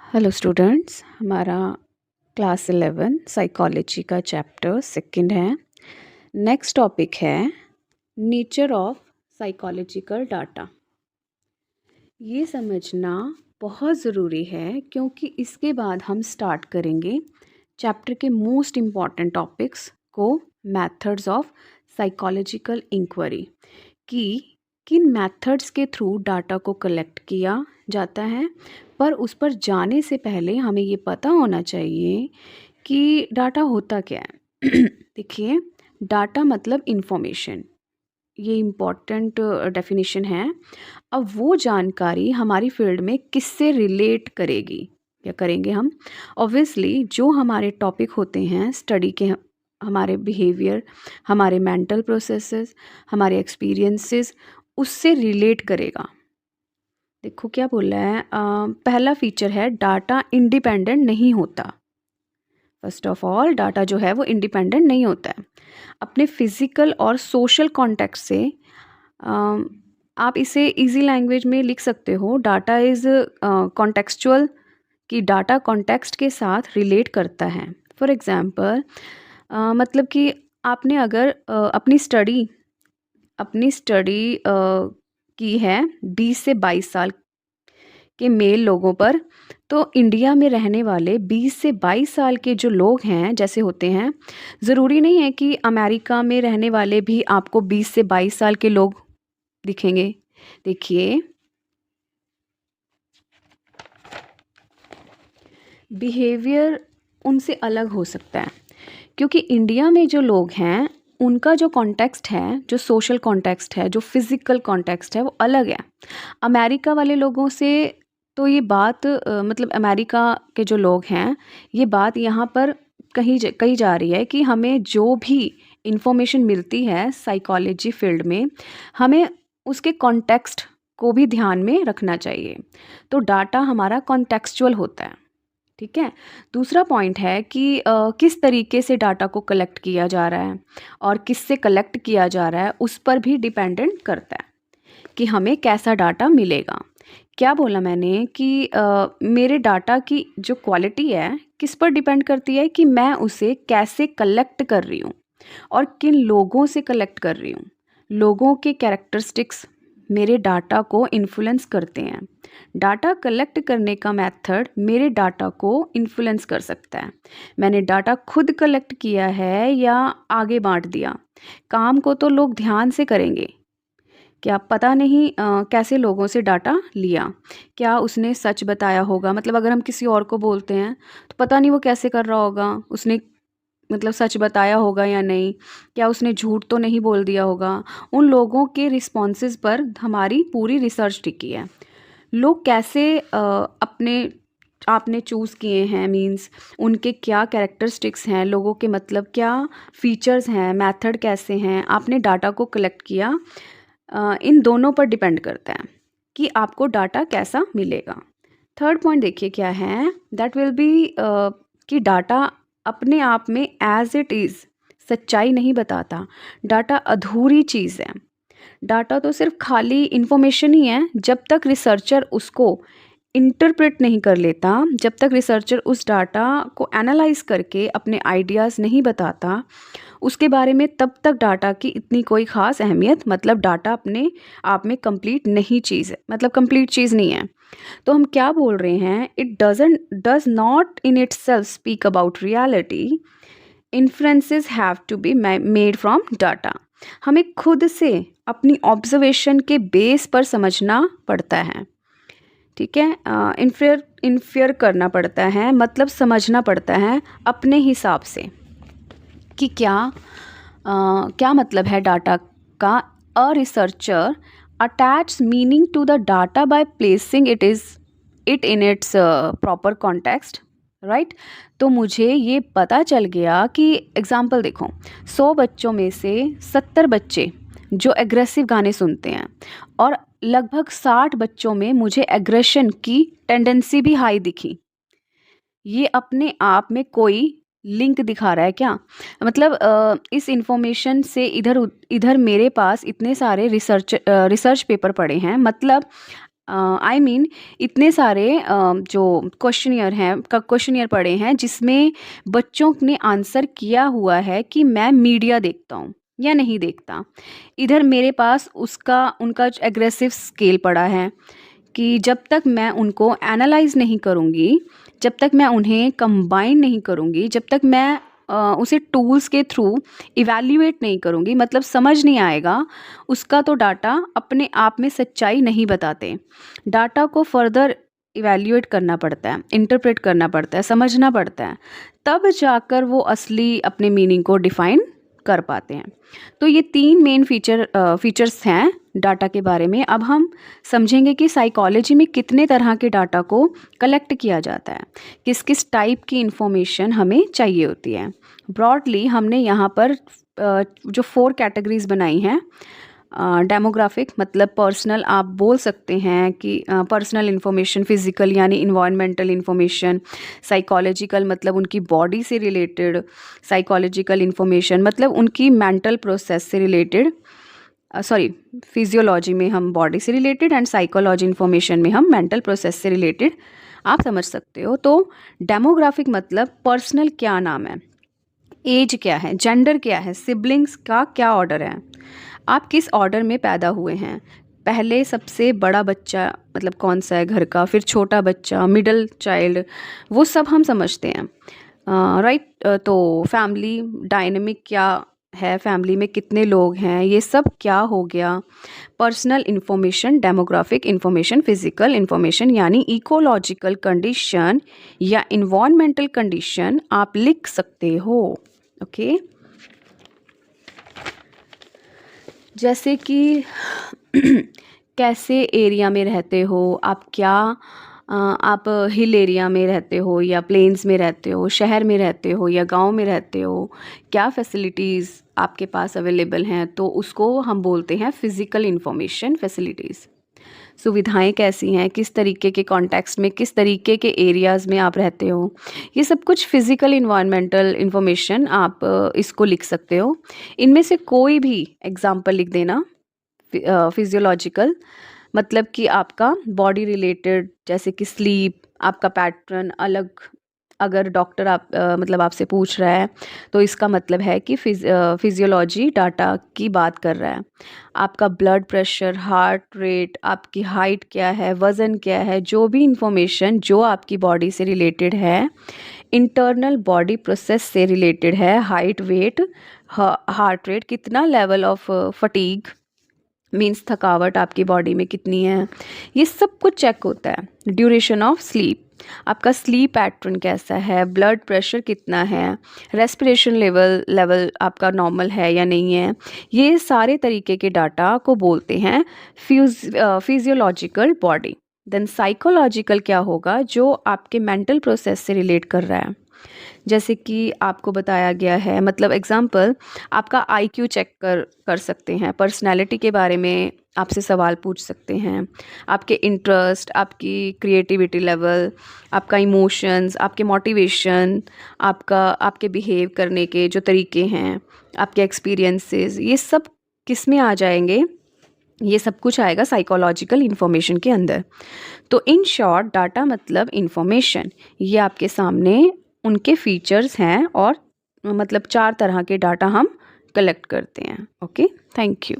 Hello students, हमारा class 11 psychology का chapter second है। नेक्स्ट टॉपिक है नेचर ऑफ साइकोलॉजिकल डाटा। ये समझना बहुत ज़रूरी है क्योंकि इसके बाद हम स्टार्ट करेंगे चैप्टर के मोस्ट इम्पॉर्टेंट टॉपिक्स को, मेथड्स ऑफ साइकोलॉजिकल इंक्वायरी, कि किन मेथड्स के थ्रू डाटा को कलेक्ट किया जाता है। पर उस पर जाने से पहले हमें ये पता होना चाहिए कि डाटा होता क्या है। देखिए, डाटा मतलब इंफॉर्मेशन, ये इम्पॉर्टेंट डेफिनेशन है। अब वो जानकारी हमारी फील्ड में किससे रिलेट करेगी या करेंगे हम? ऑब्वियसली जो हमारे टॉपिक होते हैं स्टडी के, हमारे बिहेवियर, हमारे मेंटल प्रोसेसेस, हमारे एक्सपीरियंसेस, उससे रिलेट करेगा। देखो क्या बोल रहा है, पहला फीचर है डाटा इंडिपेंडेंट नहीं होता। फर्स्ट ऑफ ऑल, डाटा जो है वो इंडिपेंडेंट नहीं होता है। अपने फिजिकल और सोशल कॉन्टेक्स्ट से आप इसे इजी लैंग्वेज में लिख सकते हो, डाटा इज़ कॉन्टेक्चुअल, कि डाटा कॉन्टेक्स्ट के साथ रिलेट करता है। फॉर एग्ज़ाम्पल, मतलब कि आपने अगर अपनी स्टडी की है 20 से 22 साल के मेल लोगों पर, तो इंडिया में रहने वाले 20 से 22 साल के जो लोग हैं जैसे होते हैं, ज़रूरी नहीं है कि अमेरिका में रहने वाले भी आपको 20 से 22 साल के लोग दिखेंगे। देखिए, बिहेवियर उनसे अलग हो सकता है क्योंकि इंडिया में जो लोग हैं उनका जो कॉन्टेक्स्ट है, जो सोशल कॉन्टेक्स्ट है, जो फिज़िकल कॉन्टेक्स्ट है, वो अलग है अमेरिका वाले लोगों से। तो ये बात मतलब अमेरिका के जो लोग हैं, ये बात यहाँ पर कही जा रही है कि हमें जो भी इंफॉर्मेशन मिलती है साइकोलॉजी फील्ड में, हमें उसके कॉन्टेक्स्ट को भी ध्यान में रखना चाहिए। तो डाटा हमारा कॉन्टेक्चुअल होता है, ठीक है। दूसरा पॉइंट है कि किस तरीके से डाटा को कलेक्ट किया जा रहा है और किससे कलेक्ट किया जा रहा है, उस पर भी डिपेंडेंट करता है कि हमें कैसा डाटा मिलेगा। क्या बोला मैंने कि मेरे डाटा की जो क्वालिटी है किस पर डिपेंड करती है कि मैं उसे कैसे कलेक्ट कर रही हूँ और किन लोगों से कलेक्ट कर रही हूँ। लोगों के कैरेक्टरिस्टिक्स मेरे डाटा को इन्फ्लुएंस करते हैं। डाटा कलेक्ट करने का मेथड मेरे डाटा को इन्फ्लुएंस कर सकता है। मैंने डाटा खुद कलेक्ट किया है या आगे बांट दिया, काम को तो लोग ध्यान से करेंगे। क्या पता नहीं कैसे लोगों से डाटा लिया, क्या उसने सच बताया होगा, मतलब अगर हम किसी और को बोलते हैं तो पता नहीं वो कैसे कर रहा होगा, उसने मतलब सच बताया होगा या नहीं, क्या उसने झूठ तो नहीं बोल दिया होगा। उन लोगों के रिस्पॉन्सेज पर हमारी पूरी रिसर्च टिकी है। लोग कैसे अपने आपने चूज़ किए हैं, मींस उनके क्या कैरेक्टरिस्टिक्स हैं, लोगों के मतलब क्या फीचर्स हैं, मेथड कैसे हैं, आपने डाटा को कलेक्ट किया, इन दोनों पर डिपेंड करता है कि आपको डाटा कैसा मिलेगा। थर्ड पॉइंट देखिए क्या है, दैट विल बी कि डाटा अपने आप में एज इट इज़ सच्चाई नहीं बताता। डाटा अधूरी चीज़ है। डाटा तो सिर्फ खाली इन्फॉर्मेशन ही है जब तक रिसर्चर उसको इंटरप्रेट नहीं कर लेता, जब तक रिसर्चर उस डाटा को एनालाइज करके अपने आइडियाज़ नहीं बताता उसके बारे में, तब तक डाटा की इतनी कोई ख़ास अहमियत, मतलब डाटा अपने आप में कंप्लीट नहीं चीज़ है, मतलब कंप्लीट चीज़ नहीं है। तो हम क्या बोल रहे हैं, it does not in itself speak about reality, inferences have to be made from data. हमें खुद से अपनी ऑब्जर्वेशन के बेस पर समझना पड़ता है, ठीक है। इन्फेयर करना पड़ता है, मतलब समझना पड़ता है अपने हिसाब से कि क्या मतलब है डाटा का। A researcher attach meaning to the data by placing it in its proper context, right. तो मुझे ये पता चल गया कि एग्जाम्पल देखो, 100 बच्चों में से 70 बच्चे जो एग्रेसिव गाने सुनते हैं और लगभग 60 बच्चों में मुझे एग्रेशन की टेंडेंसी भी हाई दिखी। ये अपने आप में कोई लिंक दिखा रहा है क्या? मतलब इस इंफॉर्मेशन से इधर मेरे पास इतने सारे रिसर्च पेपर पड़े हैं, मतलब आई मीन इतने सारे जो क्वेश्चनियर पड़े हैं जिसमें बच्चों ने आंसर किया हुआ है कि मैं मीडिया देखता हूँ या नहीं देखता। इधर मेरे पास उनका एग्रेसिव स्केल पड़ा है कि जब तक मैं उनको एनालाइज नहीं करूँगी, जब तक मैं उन्हें कंबाइन नहीं करूँगी, जब तक मैं उसे टूल्स के थ्रू इवैल्यूएट नहीं करूँगी, मतलब समझ नहीं आएगा, उसका तो डाटा अपने आप में सच्चाई नहीं बताते। डाटा को फर्दर इवैल्यूएट करना पड़ता है, इंटरप्रेट करना पड़ता है, समझना पड़ता है, तब जाकर वो असली अपने मीनिंग को डिफाइन कर पाते हैं। तो ये 3 मेन फीचर्स हैं डाटा के बारे में। अब हम समझेंगे कि साइकोलॉजी में कितने तरह के डाटा को कलेक्ट किया जाता है, किस किस टाइप की इंफॉर्मेशन हमें चाहिए होती है। ब्रॉडली हमने यहाँ पर जो 4 कैटेगरीज बनाई हैं। डेमोग्राफिक मतलब पर्सनल, आप बोल सकते हैं कि पर्सनल इन्फॉर्मेशन, फिजिकल यानी इन्वायरमेंटल इन्फॉर्मेशन, साइकोलॉजिकल मतलब उनकी बॉडी से रिलेटेड, साइकोलॉजिकल इन्फॉर्मेशन मतलब उनकी मेंटल प्रोसेस से रिलेटेड, फिजियोलॉजी में हम बॉडी से रिलेटेड एंड साइकोलॉजी इन्फॉर्मेशन में हम मेंटल प्रोसेस से रिलेटेड, आप समझ सकते हो। तो डेमोग्राफिक मतलब पर्सनल क्या नाम है, एज क्या है, जेंडर क्या है, सिबलिंग्स का क्या ऑर्डर है, आप किस ऑर्डर में पैदा हुए हैं, पहले सबसे बड़ा बच्चा मतलब कौन सा है घर का, फिर छोटा बच्चा, मिडिल चाइल्ड, वो सब हम समझते हैं। राइट। तो फैमिली डायनेमिक क्या है, फैमिली में कितने लोग हैं, ये सब क्या हो गया। Personal information, demographic information, physical information यानी इकोलॉजिकल कंडीशन या इन्वायरमेंटल कंडीशन आप लिख सकते हो। ओके जैसे कि कैसे एरिया में रहते हो आप, क्या आप हिल एरिया में रहते हो या प्लेन्स में रहते हो, शहर में रहते हो या गांव में रहते हो, क्या फैसिलिटीज़ आपके पास अवेलेबल हैं, तो उसको हम बोलते हैं फिज़िकल इंफॉर्मेशन, फैसिलिटीज़। सुविधाएं कैसी हैं, किस तरीके के कॉन्टेक्स्ट में, किस तरीके के एरियाज़ में आप रहते हो, ये सब कुछ फिज़िकल इन्वायरमेंटल इंफॉर्मेशन आप इसको लिख सकते हो। इनमें से कोई भी एग्जाम्पल लिख देना। फिजियोलॉजिकल मतलब कि आपका बॉडी रिलेटेड, जैसे कि स्लीप, आपका पैटर्न अलग, अगर डॉक्टर मतलब आपसे पूछ रहा है तो इसका मतलब है कि फिजियोलॉजी डाटा की बात कर रहा है। आपका ब्लड प्रेशर, हार्ट रेट, आपकी हाइट क्या है, वज़न क्या है, जो भी इंफॉर्मेशन जो आपकी बॉडी से रिलेटेड है, इंटरनल बॉडी प्रोसेस से रिलेटेड है, हाइट, वेट, हार्ट रेट, कितना लेवल ऑफ फटीग मीन्स थकावट आपकी बॉडी में कितनी है, ये सब कुछ चेक होता है। ड्यूरेशन ऑफ स्लीप, आपका स्लीप पैटर्न कैसा है, ब्लड प्रेशर कितना है, रेस्पिरेशन लेवल आपका नॉर्मल है या नहीं है, ये सारे तरीके के डाटा को बोलते हैं फिजियोलॉजिकल बॉडी। देन साइकोलॉजिकल क्या होगा, जो आपके मेंटल प्रोसेस से रिलेट कर रहा है। जैसे कि आपको बताया गया है, मतलब एग्जांपल आपका आईक्यू चेक कर सकते हैं, पर्सनालिटी के बारे में आपसे सवाल पूछ सकते हैं, आपके इंटरेस्ट, आपकी क्रिएटिविटी लेवल, आपका इमोशंस, आपके मोटिवेशन, आपके बिहेव करने के जो तरीके हैं, आपके एक्सपीरियंसेस, ये सब किस में आ जाएंगे, ये सब कुछ आएगा साइकोलॉजिकल इन्फॉर्मेशन के अंदर। तो इन शॉर्ट डाटा मतलब इन्फॉर्मेशन, ये आपके सामने उनके फीचर्स हैं और मतलब 4 तरह के डाटा हम कलेक्ट करते हैं। Okay, thank you.